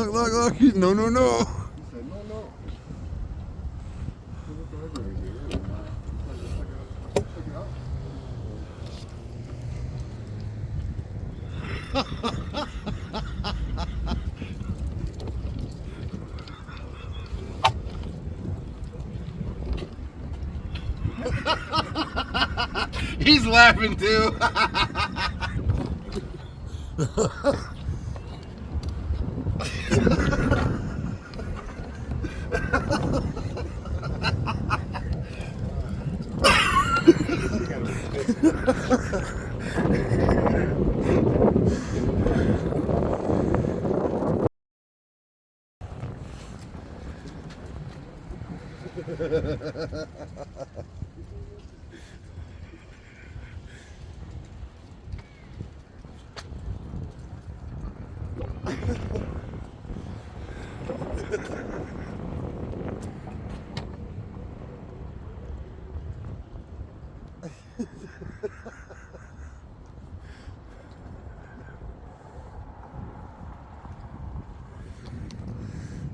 look. No, no, no. He said, no, no. He's laughing too.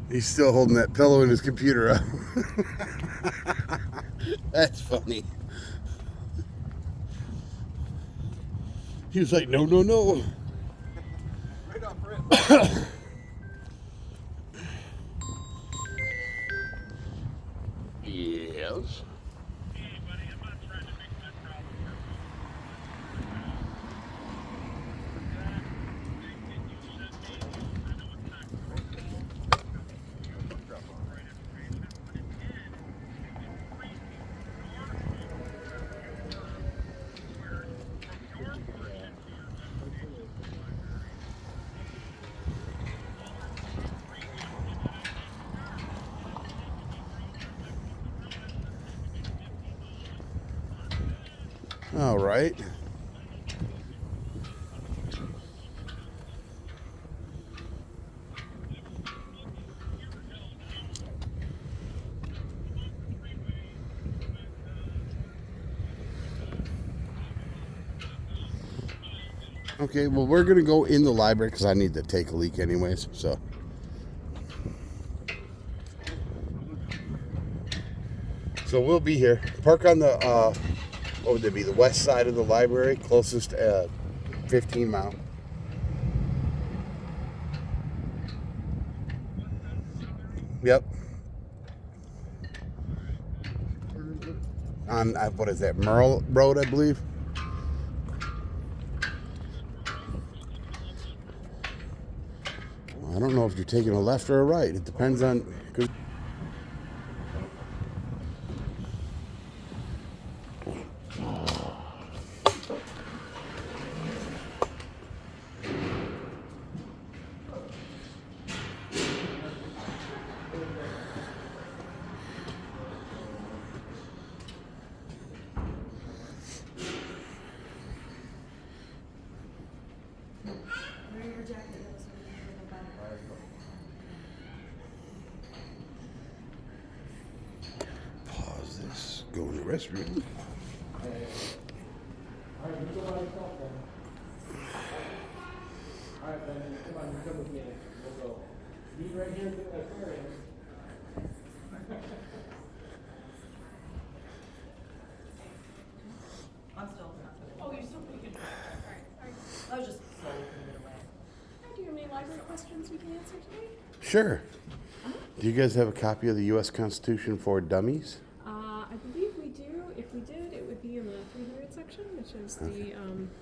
He's still holding that pillow in his computer up. That's funny. He was like, no, no, no. Right off rip. Yes. All right. Okay, well, we're going to go in the library because I need to take a leak anyways, so. So we'll be here. Park on the, what would it be, the west side of the library, closest 15 mile. Yep. On, what is that, Merle Road, I believe? I don't know if you're taking a left or a right. It depends on... Pause this. Go in the restroom. Alright, then come on, come with me. We'll go. Be right here at the aquarium. I'm still not. Oh, you're still pretty good. Alright. I was just slowly putting it away. Do you have any library questions we can answer today? Sure. Do you guys have a copy of the U.S. Constitution for Dummies? I believe we do. If we did, it would be in the 300 section, which is the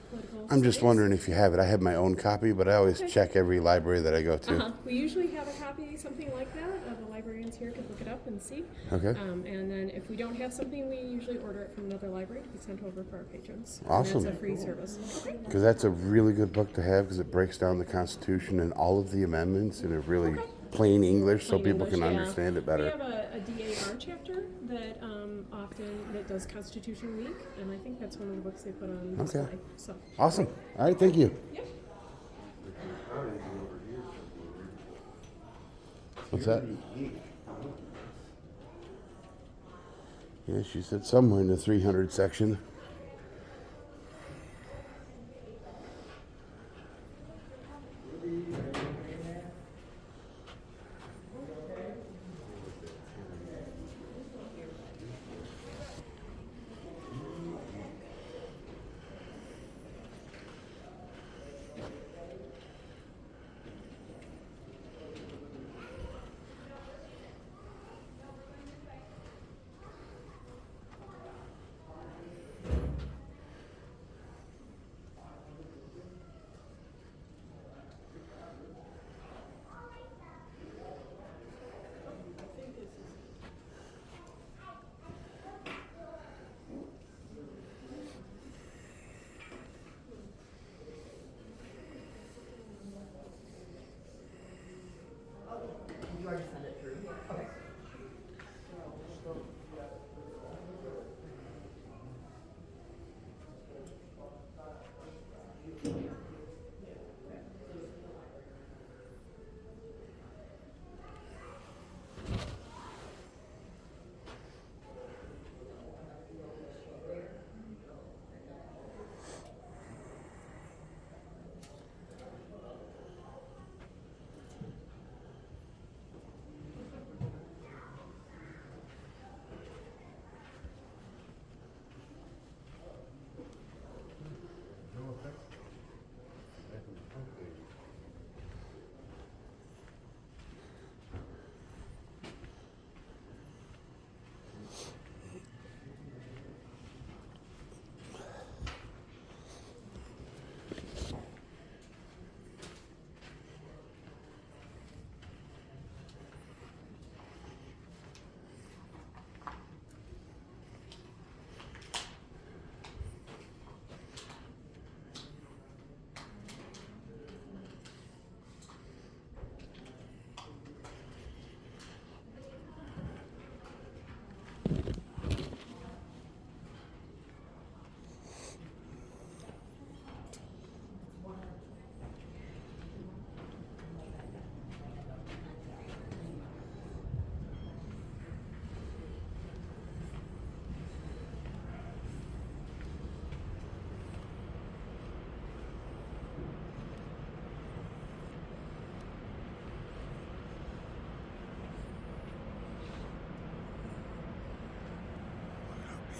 political I'm just studies. wondering if you have it. I have my own copy, but I always Okay. check every library that I go to. We usually have a copy, something like that. The librarians here could look it up and see. Okay. And then if we don't have something, we usually order it from another library to be sent over for our patrons. Awesome. And that's a free service. Okay. Because that's a really good book to have because it breaks down the Constitution and all of the amendments in a really plain English so Plain people can English, yeah. understand it We better. have a DAR chapter that that does Constitution Week, and I think that's one of the books they put on display. So. Awesome. All right, thank you. Yep. What's that? Yeah, she said somewhere in the 300 section.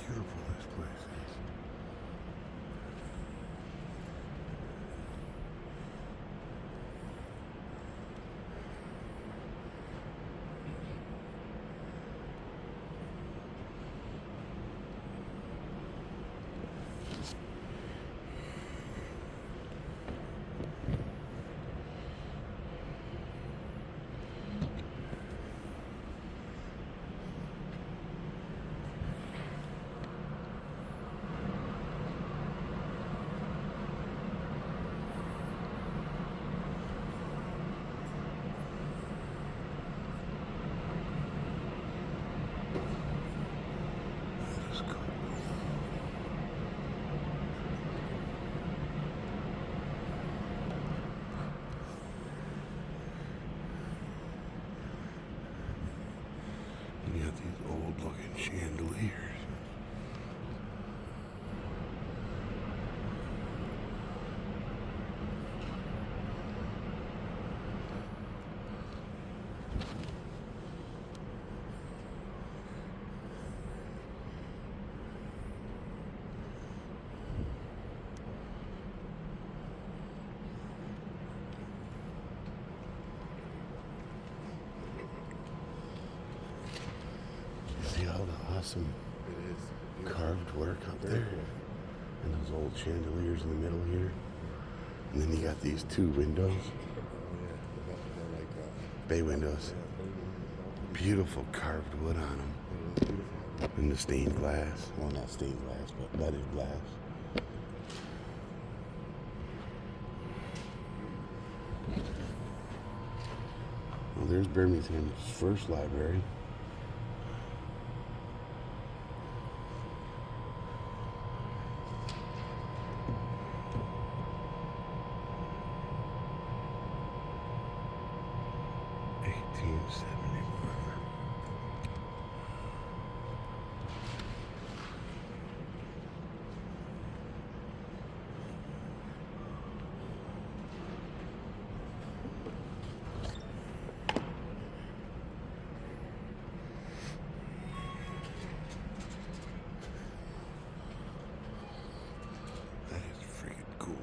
Beautiful this place is. That is cool. You got these old looking chandeliers. See all the awesome It is. carved work up Very there? cool. And those old chandeliers in the middle here. And then you got these two windows, Oh yeah, they're like bay windows. Beautiful carved wood on them. it is beautiful. And the stained glass. Well, not stained glass, but leaded glass. Well, there's Birmingham's first library. That is freaking cool.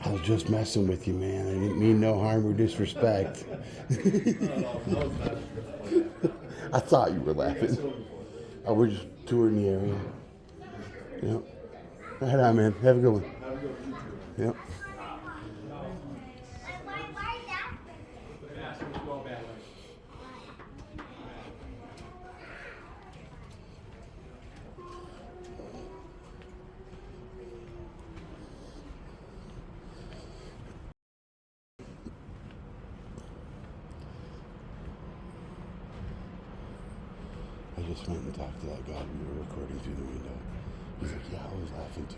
I was just messing with you, man. I didn't mean no harm or disrespect. I thought you were laughing. Oh, we're just touring the area. Yep. Right on, man. Have a good one. Yep. I just went and talked to that guy we were recording through the window. He's like, yeah, I was laughing too.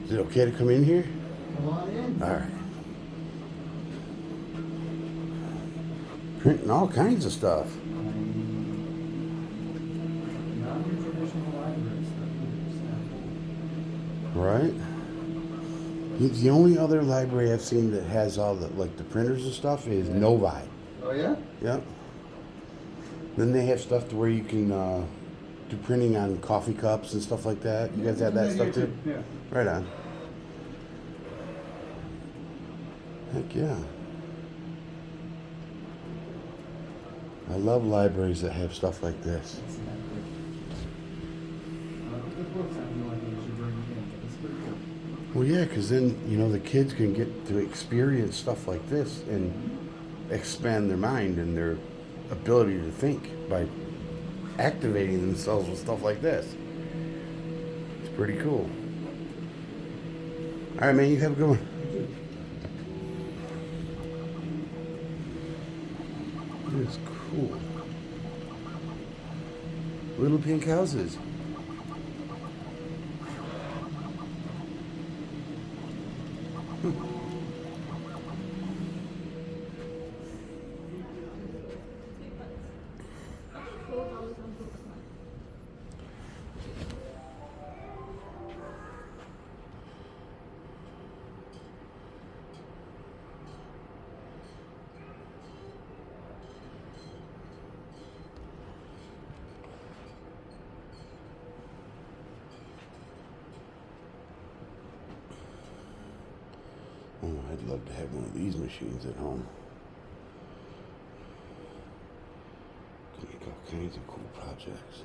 Is it okay to come in here? Come on in. All right. Printing all kinds of stuff. Not your traditional library stuff. Right? The only other library I've seen that has all the the printers and stuff is Novi. Oh yeah? Yep. Then they have stuff to where you can do printing on coffee cups and stuff like that. You guys have that stuff too? Yeah. Right on. Heck yeah. I love libraries that have stuff like this. The books I feel like you should bring in. It's pretty cool. Well, yeah, because then, the kids can get to experience stuff like this and expand their mind and their ability to think by activating themselves with stuff like this. It's pretty cool. All right, man, you have a good one. It's cool. Little pink houses. Oh, I'd love to have one of these machines at home. Can make all kinds of cool projects.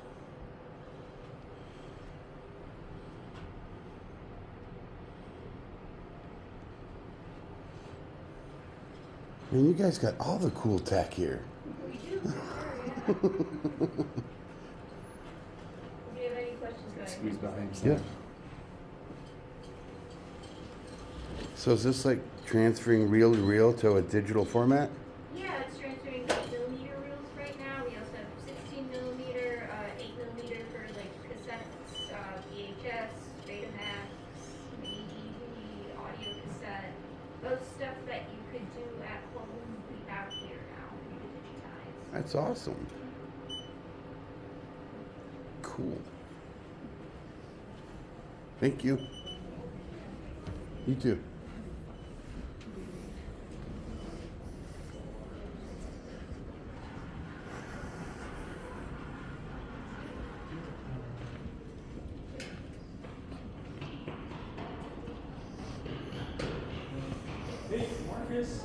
Man, you guys got all the cool tech here. We do. Do you have any questions, guys? Squeeze behind. Yeah. So is this like transferring reel to reel to a digital format? Yeah, it's transferring 8mm reels right now. We also have 16mm, 8mm for like cassettes, VHS, Betamax, DVD, audio cassette. Both stuff that you could do at home, we have here now for you to digitize. That's awesome. Cool. Thank you. You too. Hey, Marcus.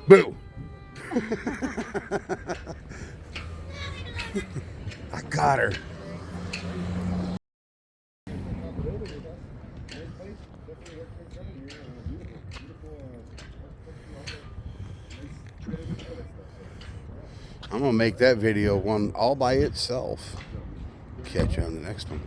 Boo! I got her. I'm gonna make that video one all by itself. Catch you on the next one.